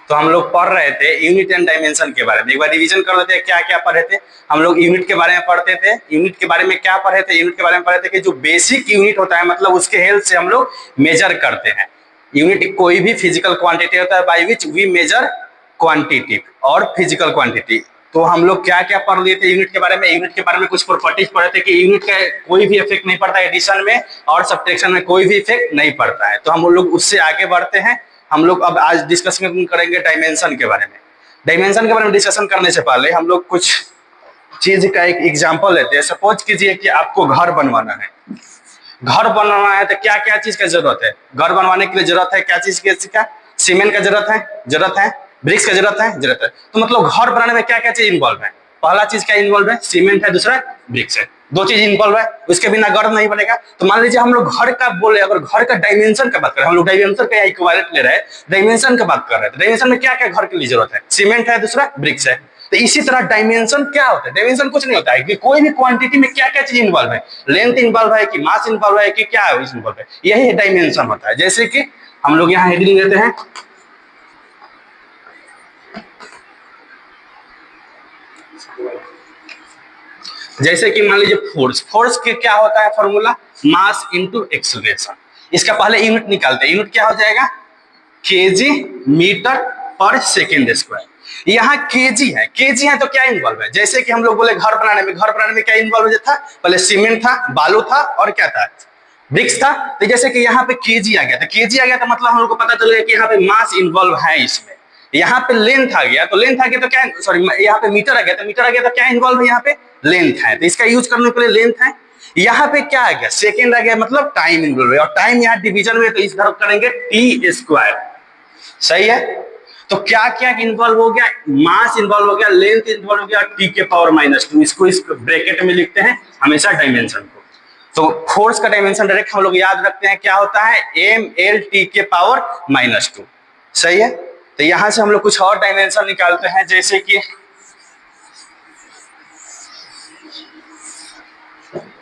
तो हम लोग पढ़ रहे थे यूनिट एंड डायमेंशन के बारे में। एक बार रिवीजन कर लेते हैं क्या क्या पढ़े थे हम लोग। यूनिट के बारे में पढ़ते थे। यूनिट के बारे में क्या पढ़े थे? यूनिट के बारे में पढ़े थे कि जो बेसिक यूनिट होता है मतलब उसके हेल्प से हम लोग मेजर करते हैं। यूनिट कोई भी फिजिकल क्वांटिटी होता है by which we measure quantity और फिजिकल क्वांटिटी। तो हम लोग क्या क्या पढ़ लिए थे यूनिट के बारे में? यूनिट के बारे में कुछ प्रॉपर्टीज पढ़े थे कि यूनिट का कोई भी इफेक्ट नहीं पड़ता एडिशन में और सब्ट्रैक्शन में कोई भी इफेक्ट नहीं पड़ता है। तो हम लोग उससे आगे बढ़ते हैं। हम लोग अब आज डिस्कशन करेंगे डायमेंशन के बारे में। डायमेंशन के बारे में डिस्कशन करने से पहले हम लोग कुछ चीज का एक एग्जांपल लेते हैं। सपोज कीजिए कि आपको घर बनवाना है। घर बनवाना है तो क्या क्या चीज का जरूरत है? घर बनवाने के लिए जरूरत है क्या चीज का? सीमेंट का जरूरत है, ब्रिक्स का जरूरत है। तो मतलब घर बनाने में क्या क्या चीज इन्वॉल्व है? पहला चीज क्या इन्वॉल्व है? सीमेंट है, दूसरा ब्रिक्स है। दो चीज इन्वॉल्व है, उसके बिना घर नहीं बनेगा। तो मान लीजिए हम लोग घर का बोले, अगर घर का डायमेंशन का बात करें, हम लोग डायमेंशन का इक्विवेलेंट ले रहे हैं, डायमेंशन की बात कर रहे हैं। डायमेंशन में क्या क्या घर के लिए जरूरत है? सीमेंट है, दूसरा ब्रिक्स है। तो इसी तरह डायमेंशन क्या होता है? डायमेंशन कुछ नहीं होता है कि कोई भी क्वांटिटी में क्या क्या चीज इन्वॉल्व है। लेंथ इन्वॉल्व है कि मास इन्वॉल्व है कि क्या इन्वॉल्व है, यही डायमेंशन होता है। जैसे कि हम लोग यहाँ हेडिंग देते हैं, जैसे कि मान लीजिए फोर्स के क्या होता है फॉर्मूला? Mass into acceleration. इसका पहले यूनिट निकालते हैं। यूनिट क्या हो जाएगा? केजी मीटर पर सेकेंड स्क्वायर। यहाँ केजी है तो क्या इन्वॉल्व है? जैसे कि हम लोग बोले घर बनाने में क्या इन्वॉल्व था? पहले सीमेंट था, बालू था और क्या था? ब्रिक्स था। तो जैसे कि यहाँ पे केजी आ गया, तो केजी आ गया तो मतलब हम लोग को पता चल गया कि यहाँ पे मास इन्वॉल्व है इसमें। यहाँ पे लेंथ आ गया, तो लेंथ आ गया तो क्या, सॉरी यहाँ पे मीटर आ गया, तो मीटर आ गया तो क्या इन्वॉल्व है? यहाँ पे लेंथ है, तो इसका यूज करने के लिए लेंथ है। यहाँ पे क्या आ गया? सेकेंड आ गया, मतलब टाइम इन्वॉल्व है, और टाइम यहाँ डिवीजन में, तो इस तरफ करेंगे टी स्क्वायर। सही है। तो क्या क्या इन्वॉल्व हो गया? मास इन्वॉल्व हो गया, लेंथ इन्वॉल्व हो गया, टी के पावर -2। इसको इस ब्रैकेट में लिखते हैं हमेशा डायमेंशन को। तो फोर्स का डायमेंशन डायरेक्ट हम लोग याद रखते हैं, क्या होता है? ml t के पावर -2। सही है। तो यहां से हम लोग कुछ और डायमेंशन निकालते हैं, जैसे कि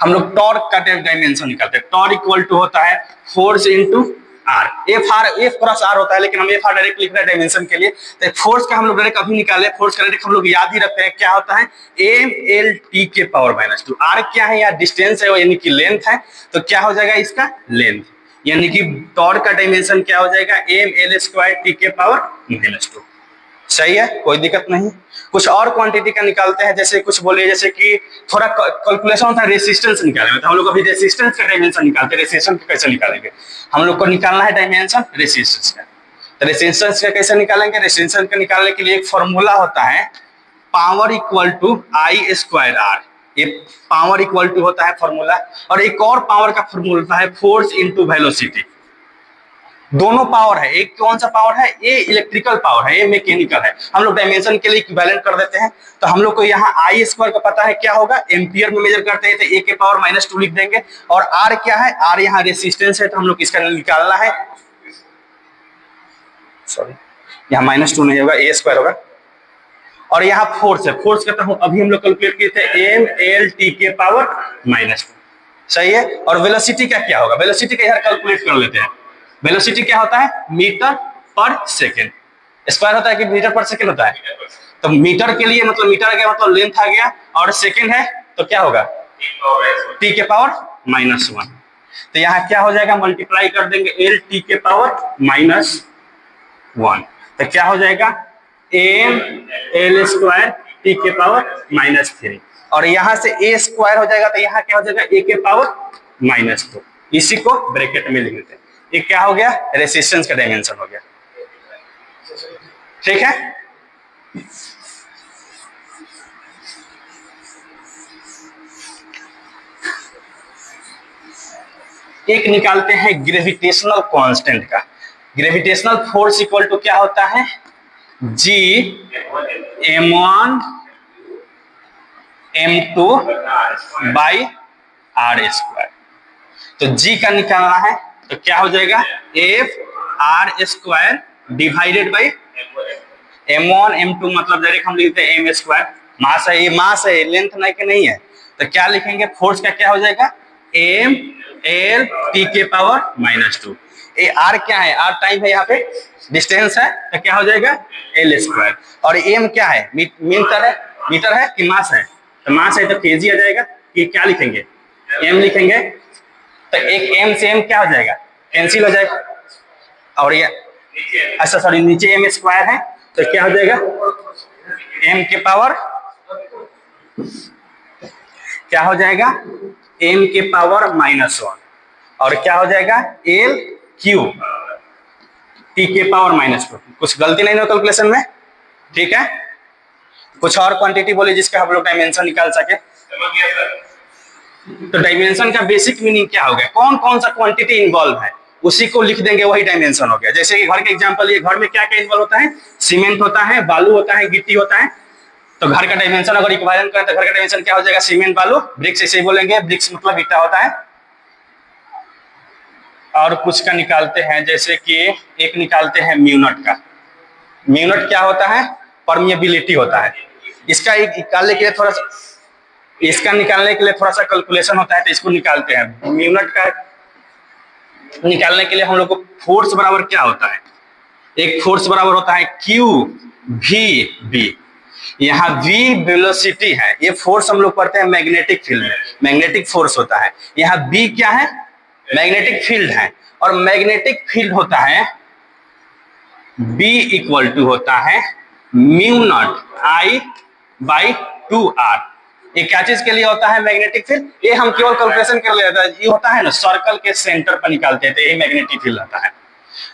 हम लोग टॉर्क का डायमेंशन निकालते हैं। टॉर्क इक्वल टू होता है force into r. F cross r होता है, लेकिन हम एफ आर डायरेक्ट लिख रहे हैं डायमेंशन के लिए। तो फोर्स का हम लोग डायरेक्ट अभी निकाले, फोर्स का डायरेक्ट हम लोग याद ही रखते हैं, क्या होता है? ml t के पावर -2। आर क्या है? यार डिस्टेंस है, यानी कि लेंथ है। तो क्या हो जाएगा इसका? लेंथ, यानी कि टॉर्क का डायमेंशन क्या हो जाएगा? ml² t के पावर -2। सही है, कोई दिक्कत नहीं। कुछ और क्वांटिटी का निकालते हैं, जैसे कुछ बोले, जैसे कि थोड़ा कैलकुलेशन होता है रेसिस्टेंस निकालने में। तो हम लोग अभी रेसिस्टेंस का डायमेंशन निकालते हैं। रेसिस्टेंस कैसे निकालेंगे? हम लोग को निकालना है डायमेंशन रेसिस्टेंस का। तो रेसिस्टेंस का कैसे निकालेंगे? रेसिस्टेंस का निकालने के लिए एक फॉर्मूला होता है, power equal to I² R। ये पावर इक्वल टू होता है फॉर्मूला, और एक और पावर का फॉर्मूला होता है फोर्स इंटू वेलोसिटी। दोनों पावर है, एक कौन सा पावर है? ए इलेक्ट्रिकल पावर है, ए मैकेनिकल है। हम लोग डायमेंशन के लिए इक्विवेलेंट कर देते हैं। तो हम लोग को यहाँ I² का पता है क्या होगा? एम्पियर में मेजर करते हैं, तो ए के पावर -2 लिख देंगे। और आर क्या है? आर यहाँ रेसिस्टेंस है, तो हम लोग इसका निकालना है, सॉरी यहाँ -2 नहीं होगा, A² होगा। और यहाँ फोर्स है, फोर्स का तो अभी हम लोग कैलकुलेट किए थे ml t के पावर -2। सही है। और वेलोसिटी का क्या होगा? वेलोसिटी का यहाँ कैलकुलेट कर लेते हैं। वेलोसिटी क्या होता है? मीटर पर सेकेंड। स्क्वायर होता है कि मीटर पर सेकेंड होता है? तो मीटर के लिए मतलब मीटर आ गया, मतलब लेंथ आ गया, और सेकेंड है तो क्या होगा? t के पावर -1। तो यहाँ क्या हो जाएगा? मल्टीप्लाई कर देंगे l t के पावर -1। तो क्या हो जाएगा? ml² t के पावर -3। और यहाँ से a² हो जाएगा, तो यहाँ क्या हो जाएगा? a के पावर -2। इसी को ब्रैकेट में लिख देते हैं। ये क्या हो गया? रेसिस्टेंस का डायमेंशन हो गया। ठीक है। एक निकालते हैं ग्रेविटेशनल कांस्टेंट का। ग्रेविटेशनल फोर्स इक्वल टू क्या होता है? G m1 m2 by r²। तो G का निकालना है, तो क्या हो जाएगा? F(r²) divided by m1 m2, मतलब डायरेक्ट हम लिखते हैं m²। मास है, ये मास है, लेंथ नहीं है। तो क्या लिखेंगे? फोर्स का क्या हो जाएगा? ml t के पावर -2। ये आर क्या है, आर टाइम है, यहाँ पे डिस्टेंस है, तो क्या हो जाएगा एल स्क्वायर। और एम क्या है, मीटर है कि मास है, तो मास है तो केजी आ जाएगा, कि क्या लिखेंगे एम लिखेंगे, तो एक एम से एम क्या हो जाएगा कैंसिल हो जाएगा, और ये अच्छा सॉरी नीचे एम स्क्वायर है तो क्या हो जाएगा एम के पावर क्या हो जाएगा एम के पावर -1, और क्या हो जाएगा एल क्यू टी के पावर -2। कुछ गलती नहीं ना कैलकुलेशन में, ठीक है। कुछ और क्वांटिटी बोले जिसका हम लोग डायमेंशन निकाल सके। तो डायमेंशन का बेसिक मीनिंग क्या हो गया, कौन कौन सा क्वांटिटी इन्वॉल्व है उसी को लिख देंगे, वही डायमेंशन हो गया। जैसे कि घर के एग्जांपल, ये घर में क्या क्या इन्वॉल्व होता है, सीमेंट होता है, बालू होता है, गिट्टी होता है। तो घर का डायमेंशन अगर इक्विवेलेंट करें तो घर का डायमेंशन क्या हो जाएगा सीमेंट बालू, ब्रिक्स ऐसे ही बोलेंगे, ब्रिक्स मतलब ईटा होता है। और कुछ का निकालते हैं, जैसे कि एक निकालते हैं म्यूनट का। म्यूनट क्या होता है, परमिएबिलिटी होता है। इसका निकालने के लिए थोड़ा सा कैलकुलेशन होता है, तो इसको निकालते हैं। म्यूनट का निकालने के लिए हम लोग को फोर्स बराबर क्या होता है, एक फोर्स बराबर होता है क्यू वी बी। यहाँ v वेलोसिटी है, ये फोर्स हम लोग पढ़ते हैं मैग्नेटिक फील्ड में, मैग्नेटिक फोर्स होता है। यहाँ b क्या है, मैग्नेटिक फील्ड है, और मैग्नेटिक फील्ड होता है b इक्वल टू होता है mu naught I by 2r। ये क्या चीज के लिए होता है मैग्नेटिक फील्ड, ये हम केवल कैलकुलेशन कर लेते हैं, ये होता है ना सर्कल के सेंटर पर निकालते हैं, तो ये मैग्नेटिक फील्ड होता है।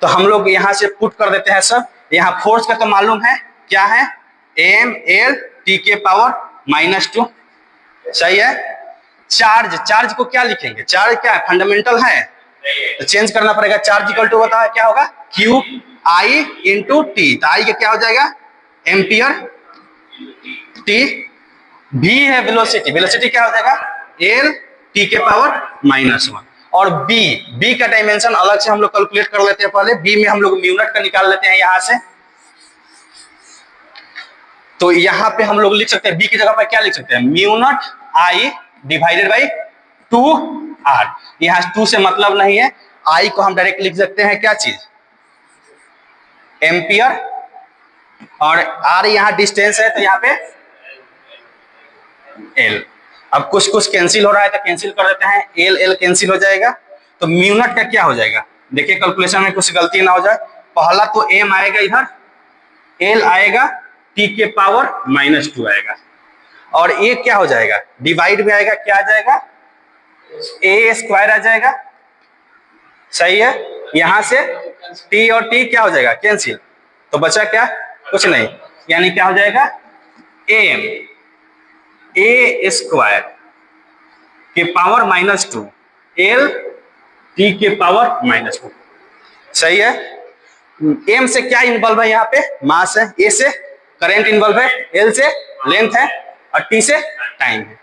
तो हम लोग यहाँ से पुट कर देते हैं सब। यहाँ फोर्स का तो मालूम है क्या है, एम एल टी के पावर -2, सही है। चार्ज को क्या लिखेंगे, चार्ज क्या है फंडामेंटल है, तो चेंज करना पड़ेगा। चार्ज इक्वल टू होता है क्या होगा क्यू आई इंटू टी, तो आई का क्या हो जाएगा एम्पियर, टी भी है वेलोसिटी क्या हो जाएगा एल टी के पावर -1। और बी का डायमेंशन अलग से हम लोग कैलकुलेट कर लेते हैं। पहले बी में हम लोग म्यूनट का निकाल लेते हैं यहाँ से। तो यहाँ पे हम लोग लिख सकते हैं बी की जगह पर क्या लिख सकते हैं, म्यूनट आई डिवाइडेड बाई 2r। यहाँ 2 से मतलब नहीं है, आई को हम डायरेक्ट लिख सकते हैं क्या चीज एम्पियर, और r यहाँ डिस्टेंस है तो यहाँ पे l। अब कुछ कैंसिल हो रहा है तो कैंसिल कर देते हैं, l कैंसिल हो जाएगा। तो म्यूनट का क्या हो जाएगा, देखिए कैलकुलेशन में कुछ गलती ना हो जाए। पहला तो m आएगा इधर, l आएगा, t के पावर -2 आएगा, और ये क्या हो जाएगा डिवाइड में आएगा, क्या आ जाएगा a स्क्वायर आ जाएगा, सही है। यहां से t और t क्या हो जाएगा कैंसिल, तो बचा क्या कुछ नहीं, यानी क्या हो जाएगा am a स्क्वायर के पावर -2 l t के पावर -2, सही है। m से क्या इन्वॉल्व है, यहाँ पे मास है, a से करंट इन्वॉल्व है, l से लेंथ है, और t से टाइम है।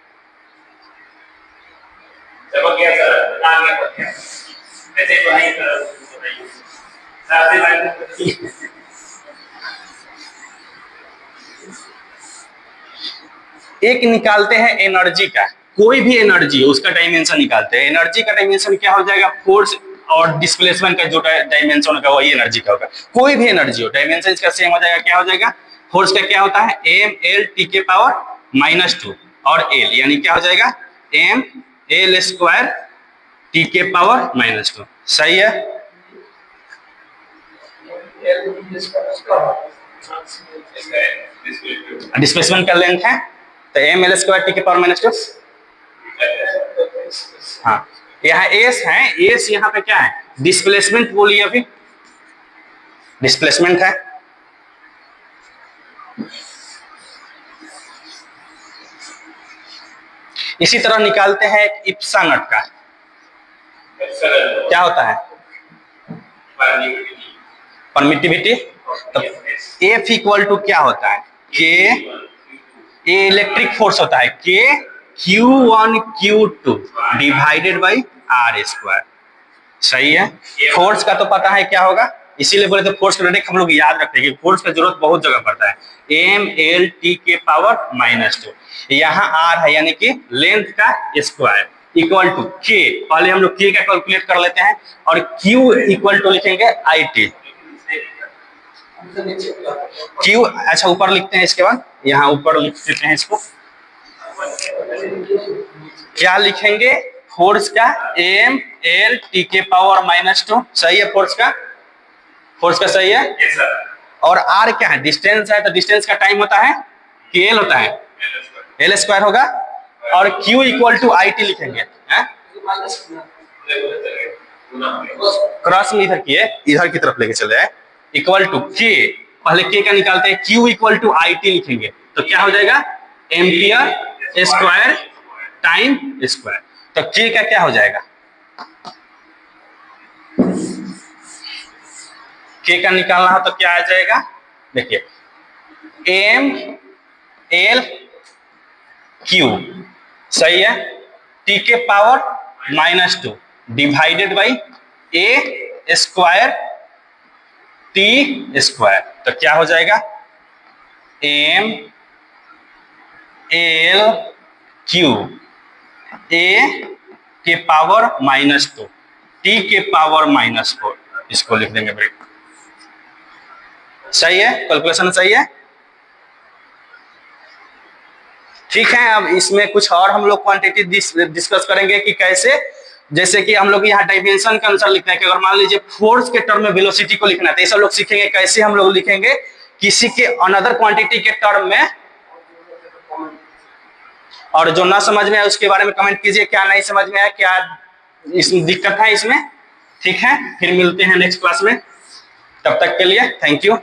एक निकालते हैं एनर्जी का, कोई भी एनर्जी उसका डायमेंशन निकालते हैं। एनर्जी का डायमेंशन क्या हो जाएगा, फोर्स और डिस्प्लेसमेंट का जो डायमेंशन होगा वही एनर्जी का होगा। कोई भी एनर्जी हो डायमेंशन इसका सेम हो जाएगा, क्या हो जाएगा फोर्स का क्या होता है एम एल टी के पावर -2 और एल, यानी क्या हो जाएगा एम एल स्क्वायर टी के पावर -2, सही है। डिस्प्लेसमेंट का लेंथ है तो एम एल स्क्वायर टी के पावर -2। हाँ यहाँ एस है, एस यहाँ पे क्या है डिस्प्लेसमेंट बोलिए, अभी डिस्प्लेसमेंट है। इसी तरह निकालते हैं इप्सा नट का, क्या होता है परमिटिविटी। तो एफ इक्वल टू क्या होता है के, ये इलेक्ट्रिक फोर्स होता है के Q1 Q2 divided by are square, सही है। फोर्स का तो पता है क्या होगा, इसीलिए बोले तो फोर्स का डायरेक्ट हम लोग याद रखते हैं कि फोर्स का जरूरत बहुत जगह पड़ता है। एम एल टी के पावर -2, यहाँ आर है यानी कि लेंथ का स्क्वायर, इक्वल टू के, पहले हम लोग के का कैलकुलेट कर लेते हैं, और क्यू इक्वल टू लिखेंगे आई टी। क्यू, अच्छा ऊपर लिखते हैं, इसके बाद यहाँ ऊपर लिख देते हैं इसको, क्या लिखेंगे, फोर्स का एम एल टी के पावर -2, सही है, फोर्स का सही है। और आर क्या है, डिस्टेंस है, तो डिस्टेंस का टाइम होता है कि एल होता है, एल स्क्वायर होगा। और q equal to I t लिखेंगे, क्रॉस में इधर किए, इधर की तरफ लेके चले आए, इक्वल टू के, पहले के का निकालते हैं, q equal to I t लिखेंगे, तो क्या हो जाएगा, एम्पियर स्क्वायर टाइम स्क्वायर। तो के का क्या हो जाएगा, के का निकालना हो तो क्या आ जाएगा, देखिए एम एल क्यू, सही है, टी के power -2 divided by A square T square, तो क्या हो जाएगा, एम एल क्यू ए के पावर -2 टी के पावर -4, इसको लिख देंगे ब्रेक, सही है, कैलकुलेशन सही है। ठीक है, अब इसमें कुछ और हम लोग क्वांटिटी डिस्कस करेंगे कि कैसे, जैसे कि हम लोग यहाँ डायमेंशन का आंसर लिखते हैं कि अगर मान लीजिए फोर्स के टर्म में वेलोसिटी को लिखना है, तो ये सब लोग सीखेंगे कैसे हम लोग लिखेंगे किसी के अनदर क्वांटिटी के टर्म में। और जो ना समझ में आए उसके बारे में कमेंट कीजिए, क्या नहीं समझ में आया, क्या इसमें दिक्कत है इसमें। ठीक है, फिर मिलते हैं नेक्स्ट क्लास में, तब तक के लिए थैंक यू।